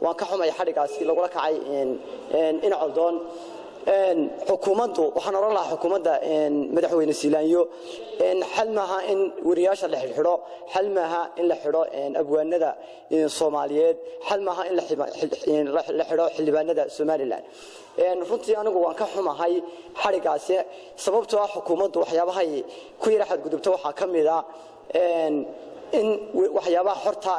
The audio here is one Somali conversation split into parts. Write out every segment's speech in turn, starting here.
waan ka xumay xarigaasi lagu la kacay in Coldoon xukuumaddu waxaan oran lahaa xukuumadda madaxweyne Siilaanyo xal maaha in wariyaasha la xidho xal maaha in la xidho abwaanada Soomaaliyeed xal maaha in la xidho xildhibaanada Somaliland runtii anigu waan ka xumahay xarigaasi sababtoo ah xukuumaddu waxyaabaha ku yara xadgudubto waxa kamid ah in waxyaabaha xorta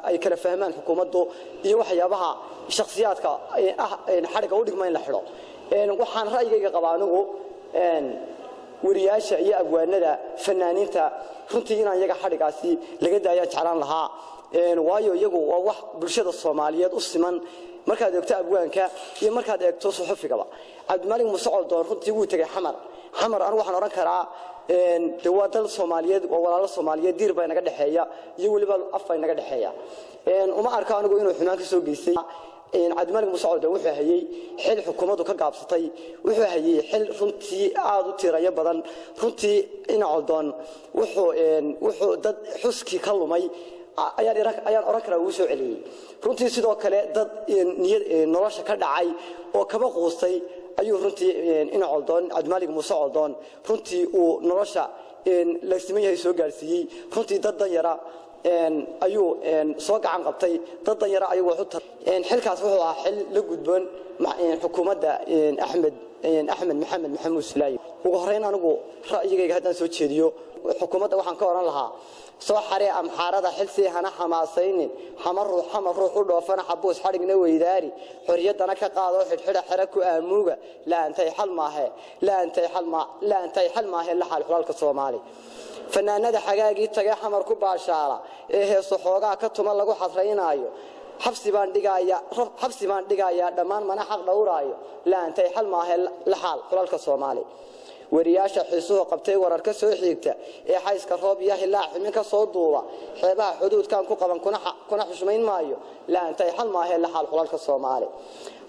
ay kala fahmaan xukuumaddu iyo waxyaabaha shakhsiyaadka xariga u dhigma in la xidho waxaan ra'yigayga qabaa anigu wariyaasha iyo abwaanada fanaaniinta runtii inaan iyaga xarigaasi laga daayo jeclaan lahaa waayo iyagu waa wax bulshada Soomaaliyeed u siman markaad eegto abwaanka iyo markaad eegto suxufigaba Cabdimalik Muuse Coldoon runtii wuu tagay xamar anigu waxaan oran karaa dawladda Soomaaliyeed oo walaalo Soomaaliyeed diir bay naga dhaxeeya iyo waliba afay naga dhaxeeya uma arka anigu inuu xumaan ka soo geystay Cabdimalik Muuse Coldoon wuxuu hayay xil xukuumaddu ka gaabsatay wuxuu hayay xil runtii aad u tiraya badan runtii in Coldoon wuxuu dad xuski ka lumay ayaan oran karaa uu soo celiyay runtii sidoo kale dad niyad nolosha ka dhacay oo kaba qoostay ayuu runtii in Coldoon Cabdimalik Muuse Coldoon runtii uu nolosha la simeeyay soo gaarsiiyay runtii dad yara ayuu soo gacan qabtay dad yara ayuu wuxuu xilkaas wuxuu ahaa xil la gudboon xukuumadda Axmed Maxamuud Silaayo ugu horeyn anigu ra'yigayga hadaan soo jeediyo xukuumadda waxaan ka oran lahaa soo xaree amxaarada xilsi hana xamaasaynin xamar ruux u dhoofana xabuus xarigna weydaari xoriyadana ka qaado xidhxidha xira ku aamuuga la antay xal maahe la xal xulaalka Soomaali fanaanada xagaagii tagay xamar ku baashaala ee heeso xoogaa ka tuma lagu xasraynaayo xabsi baan dhigayaa dhammaan mana xaq dhowraayo la antay xal maahe la xal xulaalka Soomaali wariyaasha xiisuhu qabtay wararka soo xiigta ee xayska roob iyo hilaac ximin ka soo duuba xeebaha xuduudkan ku qaban kuna xushmayn maayo la antay xal maahe la xal xulaalka Soomaali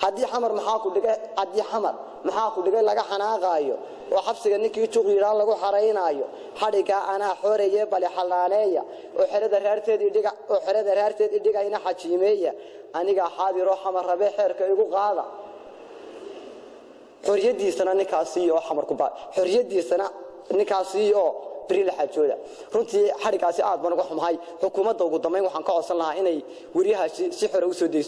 haddii xamar maxaa ku dhigay laga xanaaqaayo oo xabsiga ninkii tuqriiraan lagu xareynaayo xariga ana xoreeye bal xalaaneeya oo xerada raarteed idhiga ina xajiimeeya aniga xaadiro xamar rabe xeerka igu qaada xoriyadiisana ninkaasi oo بريل حاجودا runtii xarigaasi aad baan uga xumahay xukuumadda ugu dambeyn waxaan ka codsan lahaa inay wariyaha si xor u soo deeyso